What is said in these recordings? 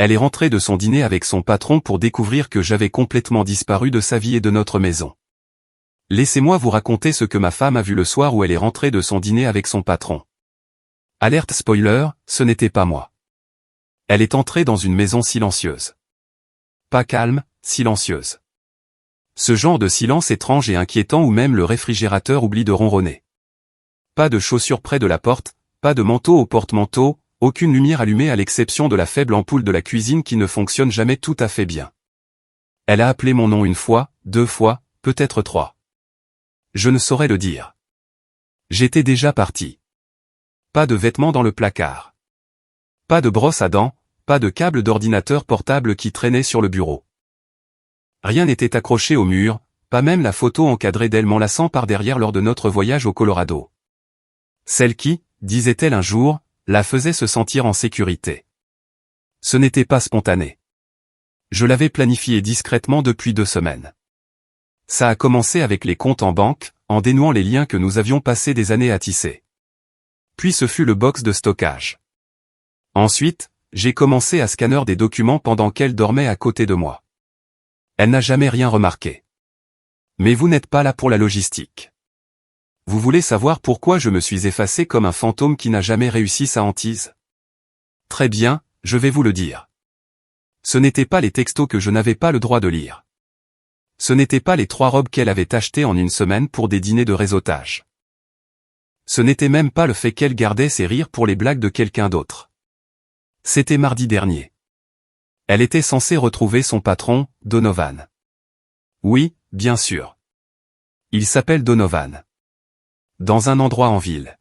Elle est rentrée de son dîner avec son patron pour découvrir que j'avais complètement disparu de sa vie et de notre maison. Laissez-moi vous raconter ce que ma femme a vu le soir où elle est rentrée de son dîner avec son patron. Alerte spoiler, ce n'était pas moi. Elle est entrée dans une maison silencieuse. Pas calme, silencieuse. Ce genre de silence étrange et inquiétant où même le réfrigérateur oublie de ronronner. Pas de chaussures près de la porte, pas de manteau au porte-manteau, aucune lumière allumée à l'exception de la faible ampoule de la cuisine qui ne fonctionne jamais tout à fait bien. Elle a appelé mon nom 1 fois, 2 fois, peut-être 3. Je ne saurais le dire. J'étais déjà parti. Pas de vêtements dans le placard. Pas de brosse à dents, pas de câble d'ordinateur portable qui traînait sur le bureau. Rien n'était accroché au mur, pas même la photo encadrée d'elle m'enlaçant par derrière lors de notre voyage au Colorado. Celle qui, disait-elle un jour, la faisait se sentir en sécurité. Ce n'était pas spontané. Je l'avais planifié discrètement depuis 2 semaines. Ça a commencé avec les comptes en banque, en dénouant les liens que nous avions passé des années à tisser. Puis ce fut le box de stockage. Ensuite, j'ai commencé à scanner des documents pendant qu'elle dormait à côté de moi. Elle n'a jamais rien remarqué. Mais vous n'êtes pas là pour la logistique. Vous voulez savoir pourquoi je me suis effacé comme un fantôme qui n'a jamais réussi sa hantise? Très bien, je vais vous le dire. Ce n'étaient pas les textos que je n'avais pas le droit de lire. Ce n'étaient pas les 3 robes qu'elle avait achetées en 1 semaine pour des dîners de réseautage. Ce n'était même pas le fait qu'elle gardait ses rires pour les blagues de quelqu'un d'autre. C'était mardi dernier. Elle était censée retrouver son patron, Donovan. Oui, bien sûr. Il s'appelle Donovan. Dans un endroit en ville.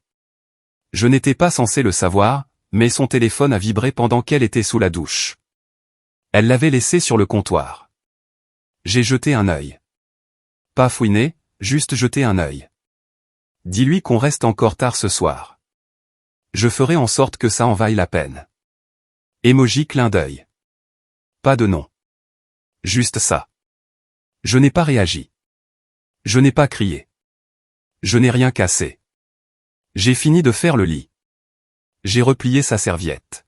Je n'étais pas censé le savoir, mais son téléphone a vibré pendant qu'elle était sous la douche. Elle l'avait laissé sur le comptoir. J'ai jeté un œil. Pas fouiné, juste jeté un œil. Dis-lui qu'on reste encore tard ce soir. Je ferai en sorte que ça en vaille la peine. Emoji clin d'œil. Pas de nom. Juste ça. Je n'ai pas réagi. Je n'ai pas crié. Je n'ai rien cassé. J'ai fini de faire le lit. J'ai replié sa serviette.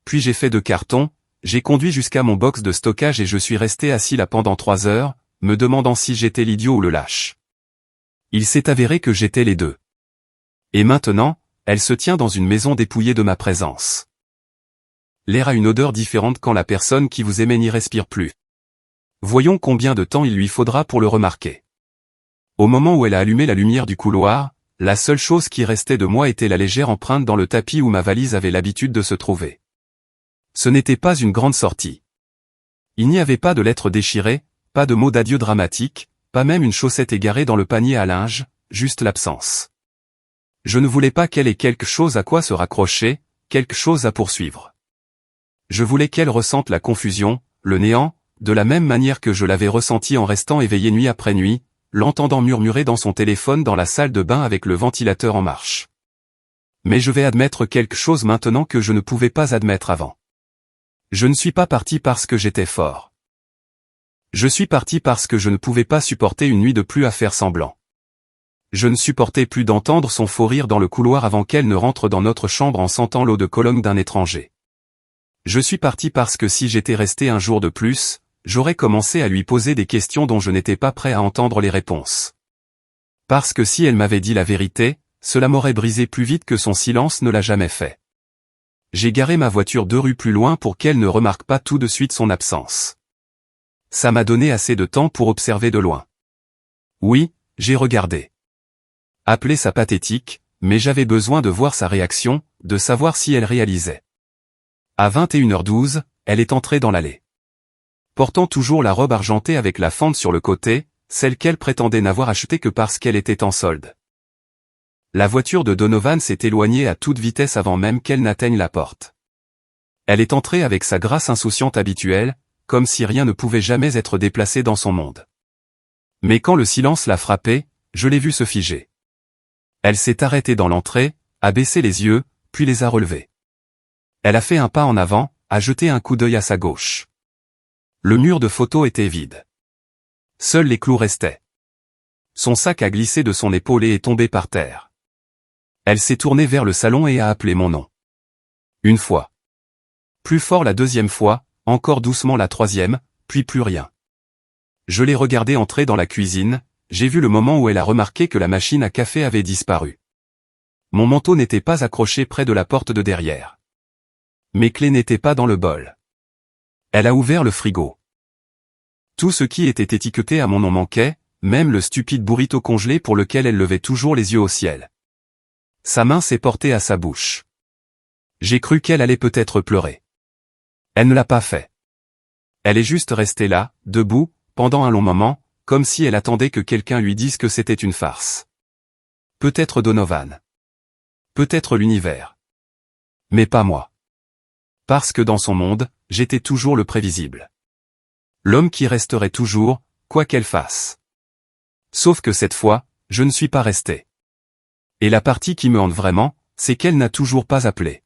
Puis j'ai fait de carton, j'ai conduit jusqu'à mon box de stockage et je suis resté assis là pendant 3 heures, me demandant si j'étais l'idiot ou le lâche. Il s'est avéré que j'étais les deux. Et maintenant, elle se tient dans une maison dépouillée de ma présence. L'air a une odeur différente quand la personne qui vous aimait n'y respire plus. Voyons combien de temps il lui faudra pour le remarquer. Au moment où elle a allumé la lumière du couloir, la seule chose qui restait de moi était la légère empreinte dans le tapis où ma valise avait l'habitude de se trouver. Ce n'était pas une grande sortie. Il n'y avait pas de lettres déchirées, pas de mots d'adieu dramatiques, pas même une chaussette égarée dans le panier à linge, juste l'absence. Je ne voulais pas qu'elle ait quelque chose à quoi se raccrocher, quelque chose à poursuivre. Je voulais qu'elle ressente la confusion, le néant, de la même manière que je l'avais ressenti en restant éveillé nuit après nuit, l'entendant murmurer dans son téléphone dans la salle de bain avec le ventilateur en marche. Mais je vais admettre quelque chose maintenant que je ne pouvais pas admettre avant. Je ne suis pas parti parce que j'étais fort. Je suis parti parce que je ne pouvais pas supporter une nuit de plus à faire semblant. Je ne supportais plus d'entendre son faux rire dans le couloir avant qu'elle ne rentre dans notre chambre en sentant l'eau de Cologne d'un étranger. Je suis parti parce que si j'étais resté un jour de plus, j'aurais commencé à lui poser des questions dont je n'étais pas prêt à entendre les réponses. Parce que si elle m'avait dit la vérité, cela m'aurait brisé plus vite que son silence ne l'a jamais fait. J'ai garé ma voiture 2 rues plus loin pour qu'elle ne remarque pas tout de suite son absence. Ça m'a donné assez de temps pour observer de loin. Oui, j'ai regardé. Appelé ça pathétique, mais j'avais besoin de voir sa réaction, de savoir si elle réalisait. À 21h12, elle est entrée dans l'allée. Portant toujours la robe argentée avec la fente sur le côté, celle qu'elle prétendait n'avoir achetée que parce qu'elle était en solde. La voiture de Donovan s'est éloignée à toute vitesse avant même qu'elle n'atteigne la porte. Elle est entrée avec sa grâce insouciante habituelle, comme si rien ne pouvait jamais être déplacé dans son monde. Mais quand le silence l'a frappée, je l'ai vue se figer. Elle s'est arrêtée dans l'entrée, a baissé les yeux, puis les a relevés. Elle a fait un pas en avant, a jeté un coup d'œil à sa gauche. Le mur de photos était vide. Seuls les clous restaient. Son sac a glissé de son épaule et est tombé par terre. Elle s'est tournée vers le salon et a appelé mon nom. 1 fois. Plus fort la deuxième fois, encore doucement la troisième, puis plus rien. Je l'ai regardée entrer dans la cuisine, j'ai vu le moment où elle a remarqué que la machine à café avait disparu. Mon manteau n'était pas accroché près de la porte de derrière. Mes clés n'étaient pas dans le bol. Elle a ouvert le frigo. Tout ce qui était étiqueté à mon nom manquait, même le stupide burrito congelé pour lequel elle levait toujours les yeux au ciel. Sa main s'est portée à sa bouche. J'ai cru qu'elle allait peut-être pleurer. Elle ne l'a pas fait. Elle est juste restée là, debout, pendant un long moment, comme si elle attendait que quelqu'un lui dise que c'était une farce. Peut-être Donovan. Peut-être l'univers. Mais pas moi. Parce que dans son monde, j'étais toujours le prévisible. L'homme qui resterait toujours, quoi qu'elle fasse. Sauf que cette fois, je ne suis pas resté. Et la partie qui me hante vraiment, c'est qu'elle n'a toujours pas appelé.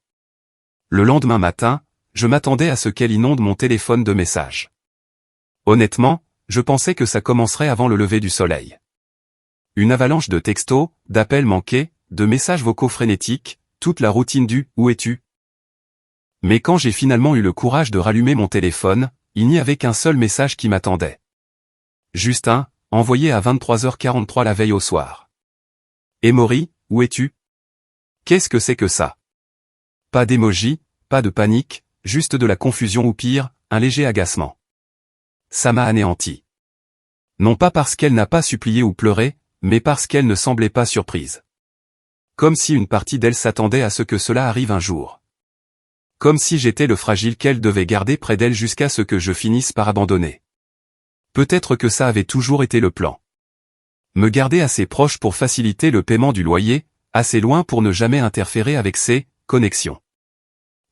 Le lendemain matin, je m'attendais à ce qu'elle inonde mon téléphone de messages. Honnêtement, je pensais que ça commencerait avant le lever du soleil. Une avalanche de textos, d'appels manqués, de messages vocaux frénétiques, toute la routine du « Où es-tu » Mais quand j'ai finalement eu le courage de rallumer mon téléphone, il n'y avait qu'un seul message qui m'attendait. Justin, envoyé à 23h43 la veille au soir. Emory, où es-tu? Qu'est-ce que c'est que ça? Pas d'émoji, pas de panique, juste de la confusion ou pire, un léger agacement. Ça m'a anéanti. Non pas parce qu'elle n'a pas supplié ou pleuré, mais parce qu'elle ne semblait pas surprise. Comme si une partie d'elle s'attendait à ce que cela arrive un jour. Comme si j'étais le fragile qu'elle devait garder près d'elle jusqu'à ce que je finisse par abandonner. Peut-être que ça avait toujours été le plan. Me garder assez proche pour faciliter le paiement du loyer, assez loin pour ne jamais interférer avec ses connexions.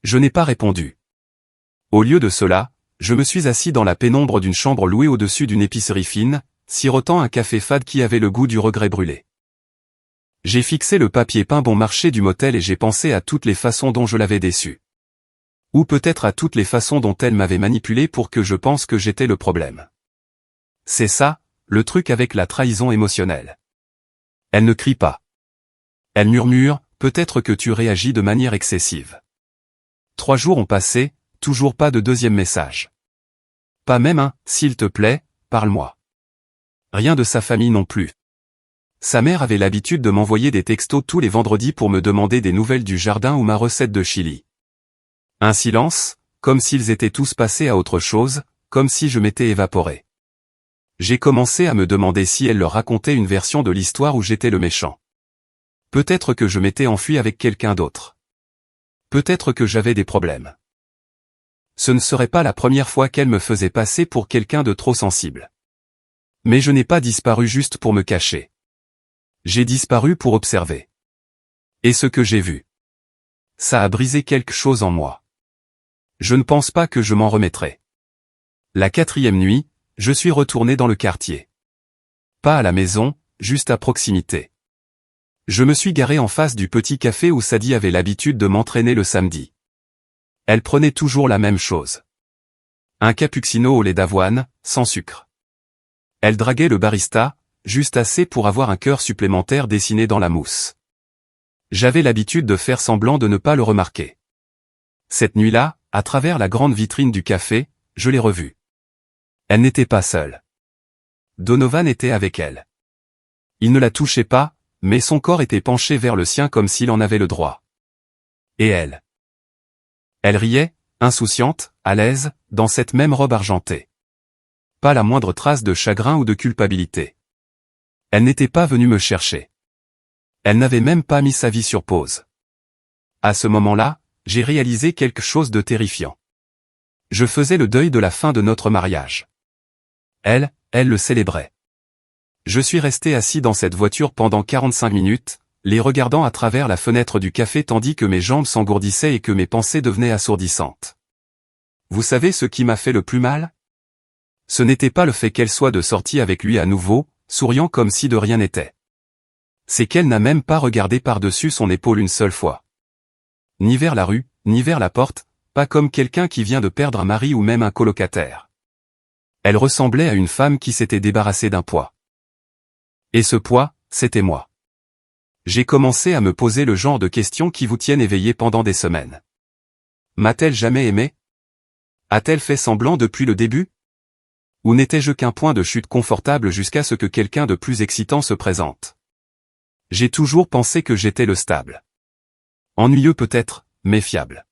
Je n'ai pas répondu. Au lieu de cela, je me suis assis dans la pénombre d'une chambre louée au-dessus d'une épicerie fine, sirotant un café fade qui avait le goût du regret brûlé. J'ai fixé le papier peint bon marché du motel et j'ai pensé à toutes les façons dont je l'avais déçue. Ou peut-être à toutes les façons dont elle m'avait manipulé pour que je pense que j'étais le problème. C'est ça, le truc avec la trahison émotionnelle. Elle ne crie pas. Elle murmure, peut-être que tu réagis de manière excessive. 3 jours ont passé, toujours pas de deuxième message. Pas même un « s'il te plaît, parle-moi ». Rien de sa famille non plus. Sa mère avait l'habitude de m'envoyer des textos tous les vendredis pour me demander des nouvelles du jardin ou ma recette de chili. Un silence, comme s'ils étaient tous passés à autre chose, comme si je m'étais évaporé. J'ai commencé à me demander si elle leur racontait une version de l'histoire où j'étais le méchant. Peut-être que je m'étais enfui avec quelqu'un d'autre. Peut-être que j'avais des problèmes. Ce ne serait pas la première fois qu'elle me faisait passer pour quelqu'un de trop sensible. Mais je n'ai pas disparu juste pour me cacher. J'ai disparu pour observer. Et ce que j'ai vu, ça a brisé quelque chose en moi. Je ne pense pas que je m'en remettrai. La 4e nuit, je suis retourné dans le quartier. Pas à la maison, juste à proximité. Je me suis garé en face du petit café où Sadie avait l'habitude de m'entraîner le samedi. Elle prenait toujours la même chose. Un cappuccino au lait d'avoine, sans sucre. Elle draguait le barista, juste assez pour avoir un cœur supplémentaire dessiné dans la mousse. J'avais l'habitude de faire semblant de ne pas le remarquer. Cette nuit-là, à travers la grande vitrine du café, je l'ai revue. Elle n'était pas seule. Donovan était avec elle. Il ne la touchait pas, mais son corps était penché vers le sien comme s'il en avait le droit. Et elle. Elle riait, insouciante, à l'aise, dans cette même robe argentée. Pas la moindre trace de chagrin ou de culpabilité. Elle n'était pas venue me chercher. Elle n'avait même pas mis sa vie sur pause. À ce moment-là, j'ai réalisé quelque chose de terrifiant. Je faisais le deuil de la fin de notre mariage. Elle le célébrait. Je suis resté assis dans cette voiture pendant 45 minutes, les regardant à travers la fenêtre du café tandis que mes jambes s'engourdissaient et que mes pensées devenaient assourdissantes. Vous savez ce qui m'a fait le plus mal? Ce n'était pas le fait qu'elle soit de sortie avec lui à nouveau, souriant comme si de rien n'était. C'est qu'elle n'a même pas regardé par-dessus son épaule une seule fois. Ni vers la rue, ni vers la porte, pas comme quelqu'un qui vient de perdre un mari ou même un colocataire. Elle ressemblait à une femme qui s'était débarrassée d'un poids. Et ce poids, c'était moi. J'ai commencé à me poser le genre de questions qui vous tiennent éveillé pendant des semaines. M'a-t-elle jamais aimé? A-t-elle fait semblant depuis le début? Ou n'étais-je qu'un point de chute confortable jusqu'à ce que quelqu'un de plus excitant se présente? J'ai toujours pensé que j'étais le stable. Ennuyeux peut-être, mais fiable.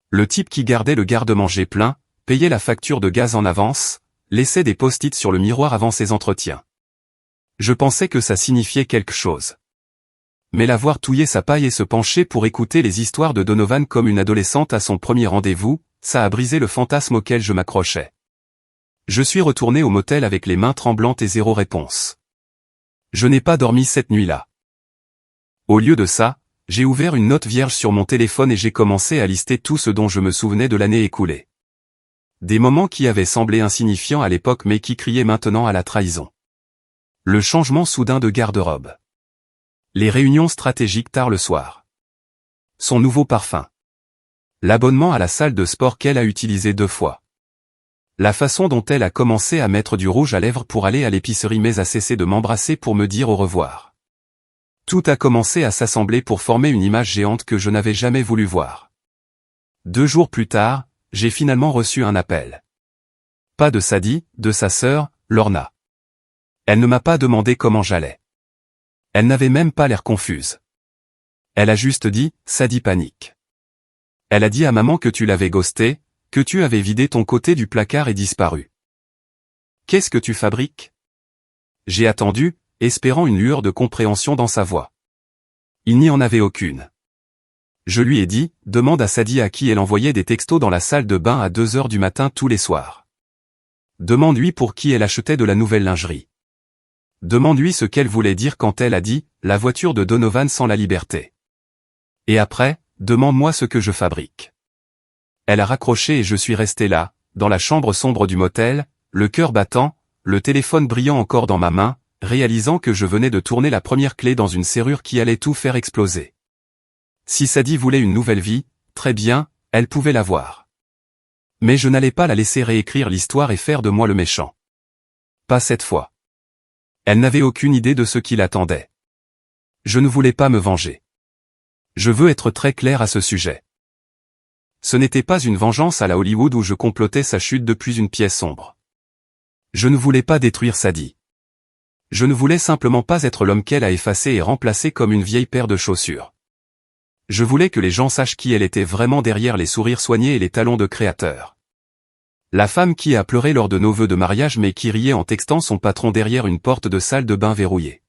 Le type qui gardait le garde-manger plein, payait la facture de gaz en avance, laissait des post-it sur le miroir avant ses entretiens. Je pensais que ça signifiait quelque chose. Mais la voir touiller sa paille et se pencher pour écouter les histoires de Donovan comme une adolescente à son premier rendez-vous, ça a brisé le fantasme auquel je m'accrochais. Je suis retourné au motel avec les mains tremblantes et zéro réponse. Je n'ai pas dormi cette nuit-là. Au lieu de ça, j'ai ouvert une note vierge sur mon téléphone et j'ai commencé à lister tout ce dont je me souvenais de l'année écoulée. Des moments qui avaient semblé insignifiants à l'époque mais qui criaient maintenant à la trahison. Le changement soudain de garde-robe. Les réunions stratégiques tard le soir. Son nouveau parfum. L'abonnement à la salle de sport qu'elle a utilisé 2 fois. La façon dont elle a commencé à mettre du rouge à lèvres pour aller à l'épicerie mais a cessé de m'embrasser pour me dire au revoir. Tout a commencé à s'assembler pour former une image géante que je n'avais jamais voulu voir. 2 jours plus tard, j'ai finalement reçu un appel. Pas de Sadie, de sa sœur, Lorna. Elle ne m'a pas demandé comment j'allais. Elle n'avait même pas l'air confuse. Elle a juste dit, Sadie panique. Elle a dit à maman que tu l'avais ghosté, que tu avais vidé ton côté du placard et disparu. Qu'est-ce que tu fabriques? J'ai attendu, espérant une lueur de compréhension dans sa voix. Il n'y en avait aucune. Je lui ai dit, demande à Sadie à qui elle envoyait des textos dans la salle de bain à 2 heures du matin tous les soirs. Demande-lui pour qui elle achetait de la nouvelle lingerie. Demande-lui ce qu'elle voulait dire quand elle a dit, la voiture de Donovan sans la liberté. Et après, demande-moi ce que je fabrique. Elle a raccroché et je suis resté là, dans la chambre sombre du motel, le cœur battant, le téléphone brillant encore dans ma main, réalisant que je venais de tourner la première clé dans une serrure qui allait tout faire exploser. Si Sadie voulait une nouvelle vie, très bien, elle pouvait l'avoir. Mais je n'allais pas la laisser réécrire l'histoire et faire de moi le méchant. Pas cette fois. Elle n'avait aucune idée de ce qui l'attendait. Je ne voulais pas me venger. Je veux être très clair à ce sujet. Ce n'était pas une vengeance à la Hollywood où je complotais sa chute depuis une pièce sombre. Je ne voulais pas détruire Sadie. Je ne voulais simplement pas être l'homme qu'elle a effacé et remplacé comme une vieille paire de chaussures. Je voulais que les gens sachent qui elle était vraiment derrière les sourires soignés et les talons de créateur. La femme qui a pleuré lors de nos vœux de mariage mais qui riait en textant son patron derrière une porte de salle de bain verrouillée.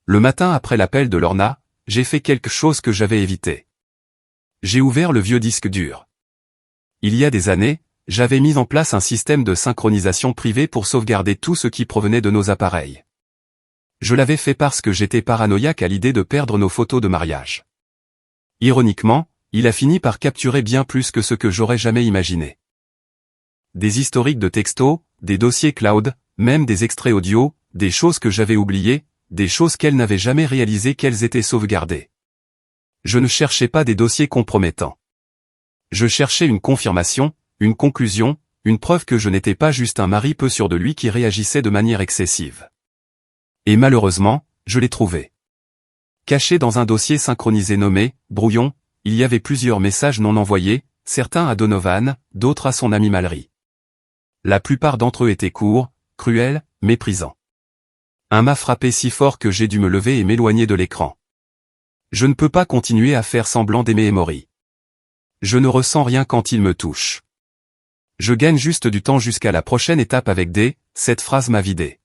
Le matin après l'appel de Lorna, j'ai fait quelque chose que j'avais évité. J'ai ouvert le vieux disque dur. Il y a des années, j'avais mis en place un système de synchronisation privé pour sauvegarder tout ce qui provenait de nos appareils. Je l'avais fait parce que j'étais paranoïaque à l'idée de perdre nos photos de mariage. Ironiquement, il a fini par capturer bien plus que ce que j'aurais jamais imaginé. Des historiques de textos, des dossiers cloud, même des extraits audio, des choses que j'avais oubliées, des choses qu'elle n'avait jamais réalisées qu'elles étaient sauvegardées. Je ne cherchais pas des dossiers compromettants. Je cherchais une confirmation, une conclusion, une preuve que je n'étais pas juste un mari peu sûr de lui qui réagissait de manière excessive. Et malheureusement, je l'ai trouvé. Caché dans un dossier synchronisé nommé « Brouillon », il y avait plusieurs messages non envoyés, certains à Donovan, d'autres à son ami Mallory. La plupart d'entre eux étaient courts, cruels, méprisants. Un m'a frappé si fort que j'ai dû me lever et m'éloigner de l'écran. Je ne peux pas continuer à faire semblant d'aimer Emory. Je ne ressens rien quand il me touche. Je gagne juste du temps jusqu'à la prochaine étape avec D, cette phrase m'a vidé.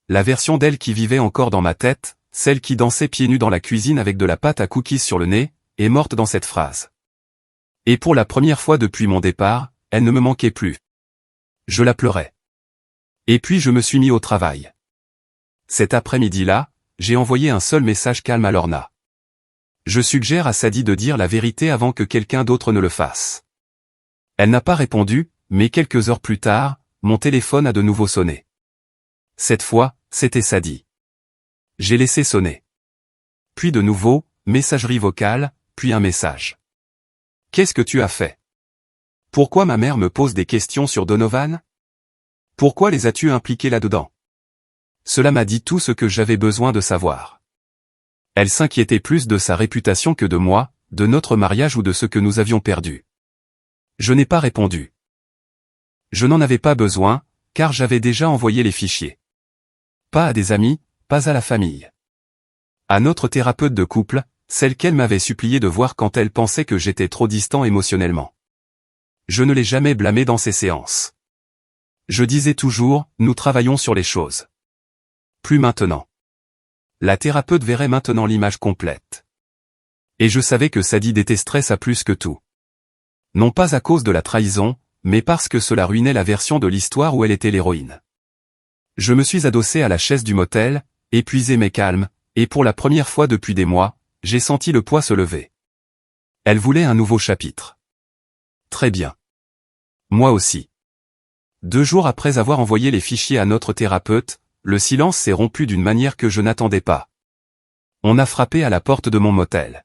La version d'elle qui vivait encore dans ma tête, celle qui dansait pieds nus dans la cuisine avec de la pâte à cookies sur le nez, est morte dans cette phrase. Et pour la première fois depuis mon départ, elle ne me manquait plus. Je la pleurais. Et puis je me suis mis au travail. Cet après-midi-là, j'ai envoyé un seul message calme à Lorna. Je suggère à Sadie de dire la vérité avant que quelqu'un d'autre ne le fasse. Elle n'a pas répondu, mais quelques heures plus tard, mon téléphone a de nouveau sonné. Cette fois, c'était Sadie. J'ai laissé sonner. Puis de nouveau, messagerie vocale, puis un message. Qu'est-ce que tu as fait? Pourquoi ma mère me pose des questions sur Donovan? Pourquoi les as-tu impliqués là-dedans? Cela m'a dit tout ce que j'avais besoin de savoir. Elle s'inquiétait plus de sa réputation que de moi, de notre mariage ou de ce que nous avions perdu. Je n'ai pas répondu. Je n'en avais pas besoin, car j'avais déjà envoyé les fichiers. Pas à des amis, pas à la famille. À notre thérapeute de couple, celle qu'elle m'avait supplié de voir quand elle pensait que j'étais trop distant émotionnellement. Je ne l'ai jamais blâmé dans ces séances. Je disais toujours, nous travaillons sur les choses. Plus maintenant. La thérapeute verrait maintenant l'image complète. Et je savais que Sadie détesterait ça plus que tout. Non pas à cause de la trahison, mais parce que cela ruinait la version de l'histoire où elle était l'héroïne. Je me suis adossé à la chaise du motel, épuisé mais calme, et pour la première fois depuis des mois, j'ai senti le poids se lever. Elle voulait un nouveau chapitre. Très bien. Moi aussi. 2 jours après avoir envoyé les fichiers à notre thérapeute, le silence s'est rompu d'une manière que je n'attendais pas. On a frappé à la porte de mon motel.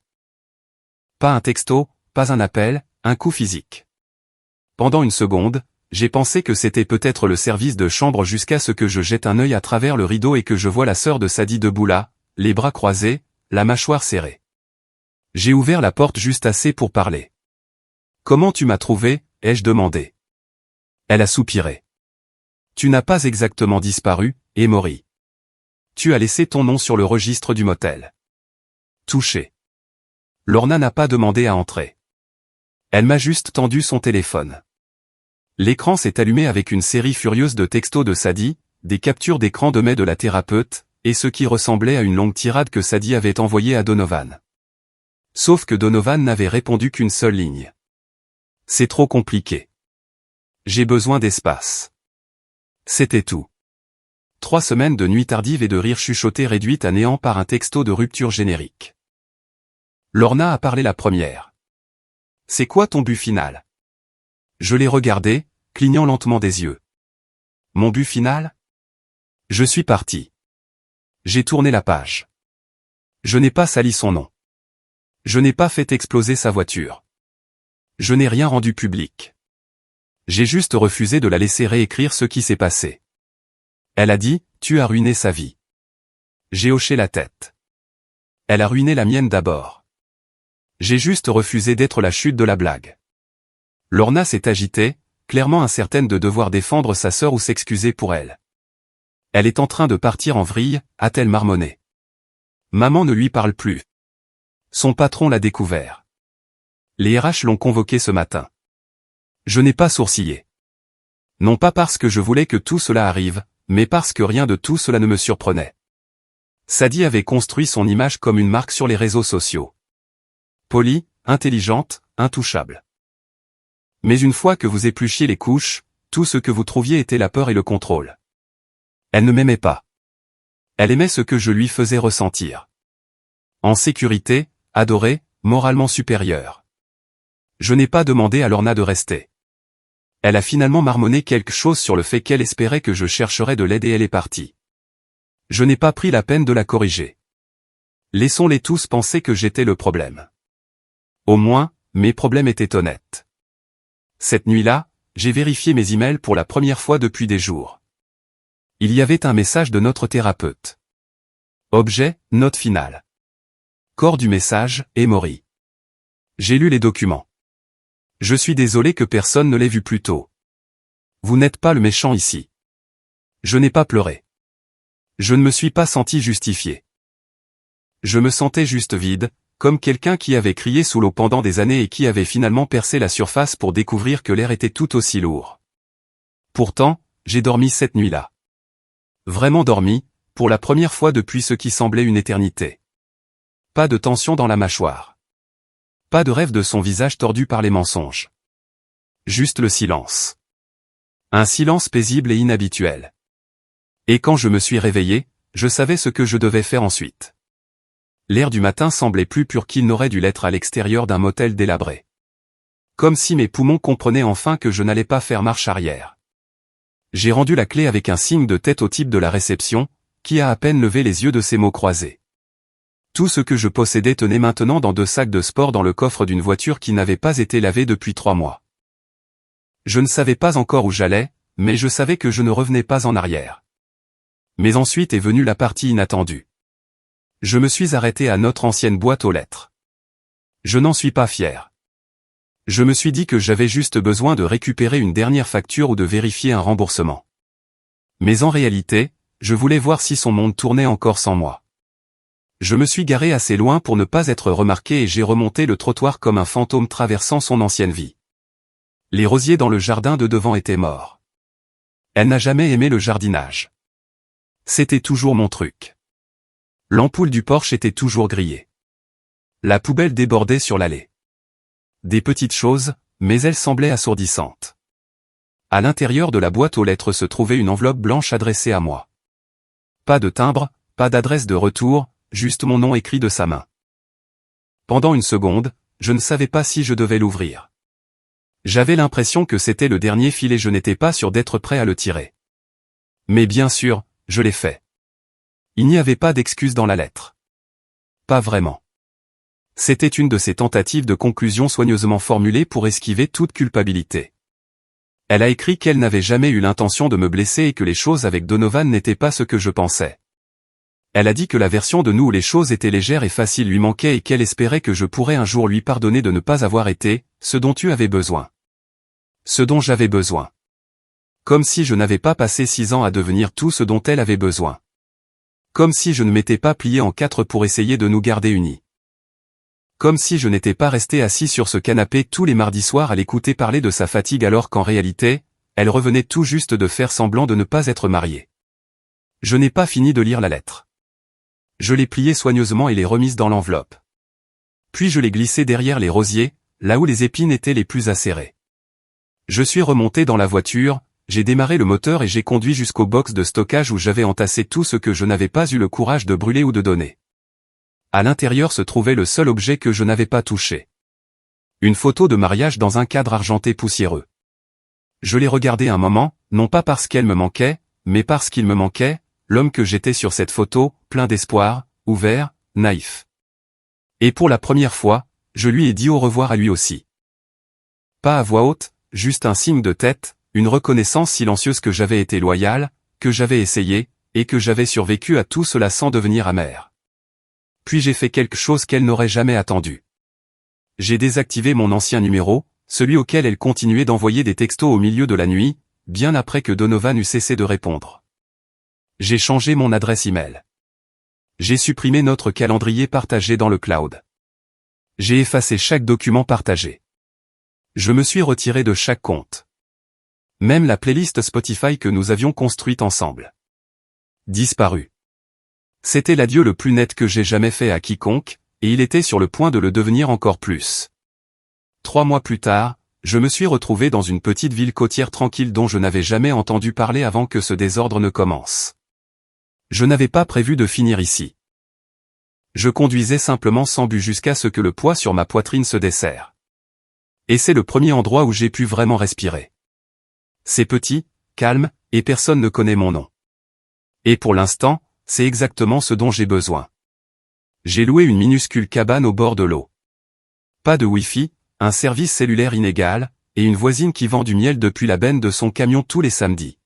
Pas un texto, pas un appel, un coup physique. Pendant une seconde, j'ai pensé que c'était peut-être le service de chambre jusqu'à ce que je jette un œil à travers le rideau et que je vois la sœur de Sadie debout là, les bras croisés, la mâchoire serrée. J'ai ouvert la porte juste assez pour parler. « Comment tu m'as trouvé ?» ai-je demandé. Elle a soupiré. « Tu n'as pas exactement disparu, Emory. Tu as laissé ton nom sur le registre du motel. » Touché. Lorna n'a pas demandé à entrer. Elle m'a juste tendu son téléphone. L'écran s'est allumé avec une série furieuse de textos de Sadie, des captures d'écran de mai de la thérapeute, et ce qui ressemblait à une longue tirade que Sadie avait envoyée à Donovan. Sauf que Donovan n'avait répondu qu'une seule ligne. C'est trop compliqué. J'ai besoin d'espace. C'était tout. 3 semaines de nuits tardives et de rires chuchotés réduites à néant par un texto de rupture générique. Lorna a parlé la première. C'est quoi ton but final? Je l'ai regardé, clignant lentement des yeux. Mon but final? Je suis parti. J'ai tourné la page. Je n'ai pas sali son nom. Je n'ai pas fait exploser sa voiture. Je n'ai rien rendu public. J'ai juste refusé de la laisser réécrire ce qui s'est passé. Elle a dit, tu as ruiné sa vie. J'ai hoché la tête. Elle a ruiné la mienne d'abord. J'ai juste refusé d'être la chute de la blague. Lorna s'est agitée, clairement incertaine de devoir défendre sa sœur ou s'excuser pour elle. Elle est en train de partir en vrille, a-t-elle marmonné. Maman ne lui parle plus. Son patron l'a découvert. Les RH l'ont convoqué ce matin. Je n'ai pas sourcillé. Non pas parce que je voulais que tout cela arrive, mais parce que rien de tout cela ne me surprenait. Sadie avait construit son image comme une marque sur les réseaux sociaux. Polie, intelligente, intouchable. Mais une fois que vous épluchiez les couches, tout ce que vous trouviez était la peur et le contrôle. Elle ne m'aimait pas. Elle aimait ce que je lui faisais ressentir. En sécurité, adorée, moralement supérieure. Je n'ai pas demandé à Lorna de rester. Elle a finalement marmonné quelque chose sur le fait qu'elle espérait que je chercherais de l'aide et elle est partie. Je n'ai pas pris la peine de la corriger. Laissons-les tous penser que j'étais le problème. Au moins, mes problèmes étaient honnêtes. Cette nuit-là, j'ai vérifié mes emails pour la première fois depuis des jours. Il y avait un message de notre thérapeute. Objet, note finale. Corps du message, Emory. J'ai lu les documents. Je suis désolé que personne ne l'ait vu plus tôt. Vous n'êtes pas le méchant ici. Je n'ai pas pleuré. Je ne me suis pas senti justifié. Je me sentais juste vide, comme quelqu'un qui avait crié sous l'eau pendant des années et qui avait finalement percé la surface pour découvrir que l'air était tout aussi lourd. Pourtant, j'ai dormi cette nuit-là. Vraiment dormi, pour la première fois depuis ce qui semblait une éternité. Pas de tension dans la mâchoire. Pas de rêve de son visage tordu par les mensonges. Juste le silence. Un silence paisible et inhabituel. Et quand je me suis réveillé, je savais ce que je devais faire ensuite. L'air du matin semblait plus pur qu'il n'aurait dû l'être à l'extérieur d'un motel délabré. Comme si mes poumons comprenaient enfin que je n'allais pas faire marche arrière. J'ai rendu la clé avec un signe de tête au type de la réception, qui a à peine levé les yeux de ses mots croisés. Tout ce que je possédais tenait maintenant dans 2 sacs de sport dans le coffre d'une voiture qui n'avait pas été lavée depuis 3 mois. Je ne savais pas encore où j'allais, mais je savais que je ne revenais pas en arrière. Mais ensuite est venue la partie inattendue. Je me suis arrêté à notre ancienne boîte aux lettres. Je n'en suis pas fier. Je me suis dit que j'avais juste besoin de récupérer une dernière facture ou de vérifier un remboursement. Mais en réalité, je voulais voir si son monde tournait encore sans moi. Je me suis garé assez loin pour ne pas être remarqué et j'ai remonté le trottoir comme un fantôme traversant son ancienne vie. Les rosiers dans le jardin de devant étaient morts. Elle n'a jamais aimé le jardinage. C'était toujours mon truc. L'ampoule du porche était toujours grillée. La poubelle débordait sur l'allée. Des petites choses, mais elles semblaient assourdissantes. À l'intérieur de la boîte aux lettres se trouvait une enveloppe blanche adressée à moi. Pas de timbre, pas d'adresse de retour, juste mon nom écrit de sa main. Pendant une seconde, je ne savais pas si je devais l'ouvrir. J'avais l'impression que c'était le dernier fil et je n'étais pas sûr d'être prêt à le tirer. Mais bien sûr, je l'ai fait. Il n'y avait pas d'excuse dans la lettre. Pas vraiment. C'était une de ces tentatives de conclusion soigneusement formulées pour esquiver toute culpabilité. Elle a écrit qu'elle n'avait jamais eu l'intention de me blesser et que les choses avec Donovan n'étaient pas ce que je pensais. Elle a dit que la version de nous où les choses étaient légères et faciles lui manquait et qu'elle espérait que je pourrais un jour lui pardonner de ne pas avoir été ce dont tu avais besoin. Ce dont j'avais besoin. Comme si je n'avais pas passé 6 ans à devenir tout ce dont elle avait besoin. Comme si je ne m'étais pas plié en 4 pour essayer de nous garder unis. Comme si je n'étais pas resté assis sur ce canapé tous les mardis soirs à l'écouter parler de sa fatigue alors qu'en réalité, elle revenait tout juste de faire semblant de ne pas être mariée. Je n'ai pas fini de lire la lettre. Je l'ai pliée soigneusement et l'ai remise dans l'enveloppe. Puis je l'ai glissée derrière les rosiers, là où les épines étaient les plus acérées. Je suis remonté dans la voiture, j'ai démarré le moteur et j'ai conduit jusqu'au box de stockage où j'avais entassé tout ce que je n'avais pas eu le courage de brûler ou de donner. À l'intérieur se trouvait le seul objet que je n'avais pas touché. Une photo de mariage dans un cadre argenté poussiéreux. Je l'ai regardée un moment, non pas parce qu'elle me manquait, mais parce qu'il me manquait, l'homme que j'étais sur cette photo, plein d'espoir, ouvert, naïf. Et pour la première fois, je lui ai dit au revoir à lui aussi. Pas à voix haute, juste un signe de tête, une reconnaissance silencieuse que j'avais été loyal, que j'avais essayé, et que j'avais survécu à tout cela sans devenir amer. Puis j'ai fait quelque chose qu'elle n'aurait jamais attendu. J'ai désactivé mon ancien numéro, celui auquel elle continuait d'envoyer des textos au milieu de la nuit, bien après que Donovan eut cessé de répondre. J'ai changé mon adresse email. J'ai supprimé notre calendrier partagé dans le cloud. J'ai effacé chaque document partagé. Je me suis retiré de chaque compte. Même la playlist Spotify que nous avions construite ensemble. Disparu. C'était l'adieu le plus net que j'ai jamais fait à quiconque, et il était sur le point de le devenir encore plus. 3 mois plus tard, je me suis retrouvé dans une petite ville côtière tranquille dont je n'avais jamais entendu parler avant que ce désordre ne commence. Je n'avais pas prévu de finir ici. Je conduisais simplement sans but jusqu'à ce que le poids sur ma poitrine se desserre. Et c'est le premier endroit où j'ai pu vraiment respirer. C'est petit, calme, et personne ne connaît mon nom. Et pour l'instant, c'est exactement ce dont j'ai besoin. J'ai loué une minuscule cabane au bord de l'eau. Pas de Wi-Fi, un service cellulaire inégal, et une voisine qui vend du miel depuis la benne de son camion tous les samedis.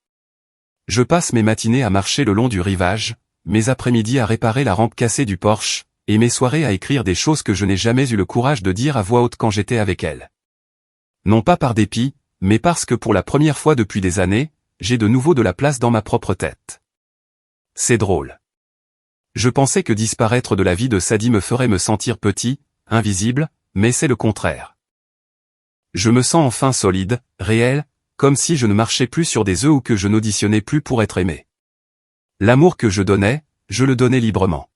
Je passe mes matinées à marcher le long du rivage, mes après-midi à réparer la rampe cassée du Porsche, et mes soirées à écrire des choses que je n'ai jamais eu le courage de dire à voix haute quand j'étais avec elle. Non pas par dépit, mais parce que pour la première fois depuis des années, j'ai de nouveau de la place dans ma propre tête. C'est drôle. Je pensais que disparaître de la vie de Sadie me ferait me sentir petit, invisible, mais c'est le contraire. Je me sens enfin solide, réel, comme si je ne marchais plus sur des œufs ou que je n'auditionnais plus pour être aimé. L'amour que je donnais, je le donnais librement.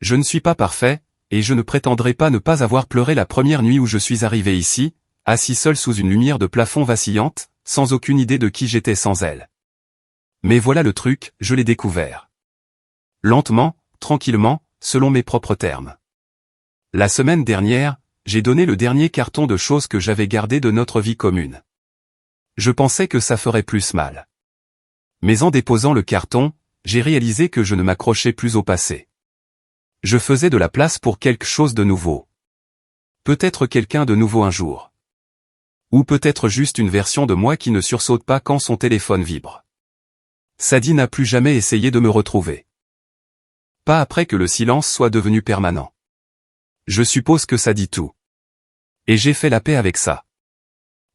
Je ne suis pas parfait, et je ne prétendrai pas ne pas avoir pleuré la première nuit où je suis arrivé ici, assis seul sous une lumière de plafond vacillante, sans aucune idée de qui j'étais sans elle. Mais voilà le truc, je l'ai découvert. Lentement, tranquillement, selon mes propres termes. La semaine dernière, j'ai donné le dernier carton de choses que j'avais gardé de notre vie commune. Je pensais que ça ferait plus mal. Mais en déposant le carton, j'ai réalisé que je ne m'accrochais plus au passé. Je faisais de la place pour quelque chose de nouveau. Peut-être quelqu'un de nouveau un jour. Ou peut-être juste une version de moi qui ne sursaute pas quand son téléphone vibre. Sadie n'a plus jamais essayé de me retrouver. Pas après que le silence soit devenu permanent. Je suppose que ça dit tout. Et j'ai fait la paix avec ça.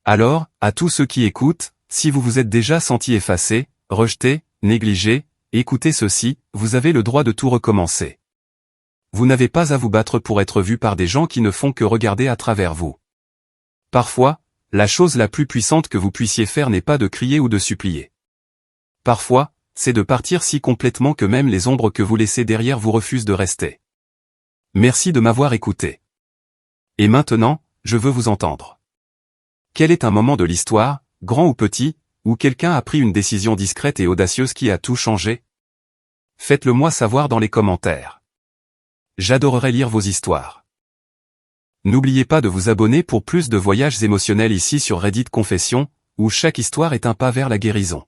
Alors, à tous ceux qui écoutent, si vous vous êtes déjà senti effacé, rejeté, négligé, écoutez ceci, vous avez le droit de tout recommencer. Vous n'avez pas à vous battre pour être vu par des gens qui ne font que regarder à travers vous. Parfois, la chose la plus puissante que vous puissiez faire n'est pas de crier ou de supplier. Parfois, c'est de partir si complètement que même les ombres que vous laissez derrière vous refusent de rester. Merci de m'avoir écouté. Et maintenant, je veux vous entendre. Quel est un moment de l'histoire, grand ou petit, où quelqu'un a pris une décision discrète et audacieuse qui a tout changé? Faites-le moi savoir dans les commentaires. J'adorerais lire vos histoires. N'oubliez pas de vous abonner pour plus de voyages émotionnels ici sur Reddit Confessions, où chaque histoire est un pas vers la guérison.